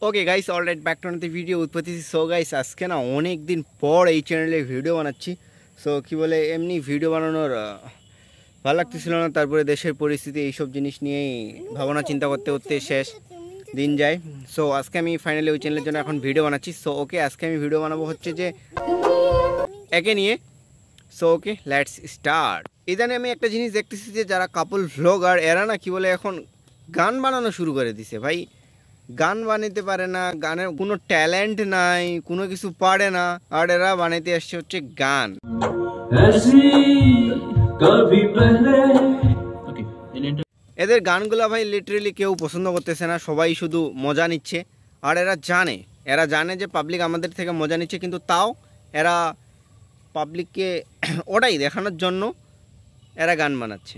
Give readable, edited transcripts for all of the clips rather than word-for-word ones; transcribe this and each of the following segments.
Okay guys, alright, back to the video উৎপত্তি। So guys, আজকে না অনেক দিন পর এই চ্যানেলে ভিডিও বানাচ্ছি। সো কি বলে, এমনি ভিডিও বানানোর ভালো লাগতেছিল না। তারপরে দেশের পরিস্থিতি, এইসব জিনিস নিয়েই ভাবনা চিন্তা করতে করতে শেষ দিন যায়। সো আজকে আমি ফাইনালি ওই চ্যানেলের জন্য এখন ভিডিও বানাচ্ছি। সো ওকে, আজকে আমি ভিডিও বানাবো হচ্ছে যে একে নিয়ে। So okay, let's start. ইদানে আমি একটা জিনিস দেখতেছি যে যারা কাপল ভ্লগার, এরা না কি বলে এখন গান বানানো শুরু করে দিছে। ভাই, গান বানাতে পারে না, গানের কোনো ট্যালেন্ট নাই, কোনো কিছু পারে না, আর এরা বানাইতে আসছে হচ্ছে গান। এদের গানগুলা ভাই লিটারেলি কেউ পছন্দ করতেছে না, সবাই শুধু মজা নিচ্ছে। আর এরা জানে যে পাবলিক আমাদের থেকে মজা নিচ্ছে, কিন্তু তাও এরা পাবলিককে ওটাই দেখানোর জন্য এরা গান বানাচ্ছে।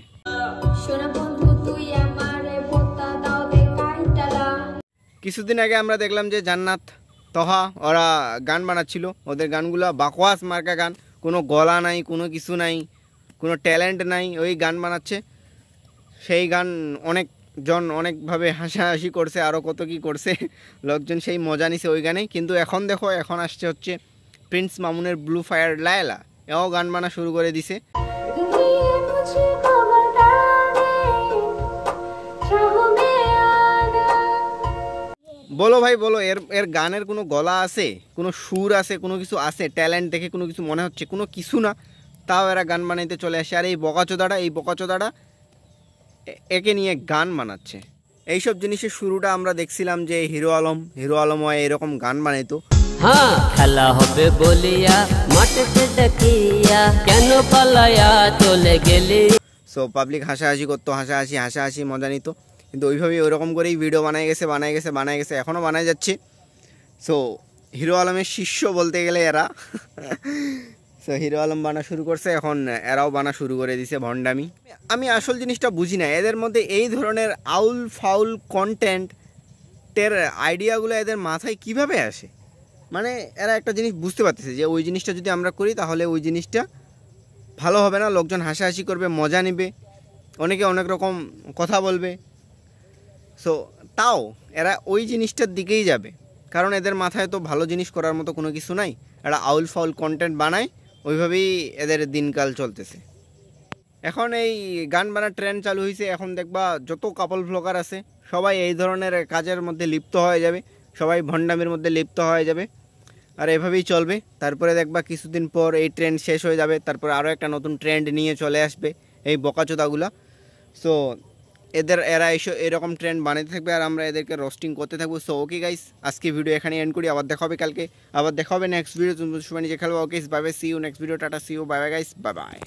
কিছুদিন আগে আমরা দেখলাম যে জান্নাত, তহা ওরা গান বানাচ্ছিল। ওদের গানগুলো বাকওয়াস মার্কা গান, কোনো গলা নাই, কোনো কিছু নাই, কোনো ট্যালেন্ট নাই, ওই গান বানাচ্ছে। সেই গান অনেকজন অনেকভাবে হাসাহাসি করছে, আরও কত কি করছে, লোকজন সেই মজা নিছে ওই গানে। কিন্তু এখন দেখো, এখন আসছে হচ্ছে প্রিন্স মামুনের ব্লু ফায়ার লায়লা, এও গান বানা শুরু করে দিছে। বলো ভাই বলো, এর গানের কোনো গলা আছে, কোনো সুর আছে, কোনো কিছু আছে? ট্যালেন্ট দেখে কোনো কিছু মনে হচ্ছে? কোনো কিছু না, তাও এরা গান বানাইতে চলে আসে। আর এই বকাচোদাটা একে নিয়ে গান বানাচ্ছে। এইসব জিনিসের শুরুটা আমরা দেখছিলাম যে হিরো আলম এরকম গান বানাইতো। হ্যাঁ, খেলা হবে বলিয়া মাঠেতে দেখিয়া কেন পালায়া চলে গেলি। সো পাবলিক হাসাহাসি করতো, হাসাহাসি মজা নিত। কিন্তু ওইভাবেই ওইরকম করেই ভিডিও বানায় গেছে, এখনও বানায় যাচ্ছে। সো হিরো আলমের শিষ্য বলতে গেলে এরা। সো হিরো আলম বানা শুরু করছে, এখন এরাও বানা শুরু করে দিছে ভণ্ডামি। আমি আসল জিনিসটা বুঝি না, এদের মধ্যে এই ধরনের আউল ফাউল কন্টেন্টের আইডিয়াগুলো এদের মাথায় কিভাবে আসে। মানে এরা একটা জিনিস বুঝতে পারতেছে যে ওই জিনিসটা যদি আমরা করি তাহলে ওই জিনিসটা ভালো হবে না, লোকজন হাসাহাসি করবে, মজা নেবে, অনেকে অনেক রকম কথা বলবে। সো তাও এরা ওই জিনিসটার দিকেই যাবে, কারণ এদের মাথায় তো ভালো জিনিস করার মতো কোনো কিছু নাই। এরা আউল ফাউল কন্টেন্ট বানায়, ওইভাবেই এদের দিনকাল চলতেছে। এখন এই গান বানার ট্রেন্ড চালু হয়েছে। এখন দেখবা যত কাপল ভ্লগার আছে সবাই এই ধরনের কাজের মধ্যে লিপ্ত হয়ে যাবে, সবাই ভণ্ডামির মধ্যে লিপ্ত হয়ে যাবে, আর এভাবেই চলবে। তারপরে দেখবা কিছুদিন পর এই ট্রেন্ড শেষ হয়ে যাবে, তারপর আরও একটা নতুন ট্রেন্ড নিয়ে চলে আসবে এই বকাচোদাগুলা। সো এরা এরকম ট্রেন্ড বানাতে থাকবে, আর আমরা এদেরকে রোস্টিং করতে থাকবো। সো ওকে গাইস, আজকে ভিডিও এখানে এন্ড করি। আবার দেখা হবে কালকে, আবার দেখা হবে নেক্সট ভিডিও। তুমি যে খেলবো। Okay, bye bye, see you next video, tata, see you, bye bye guys, bye by.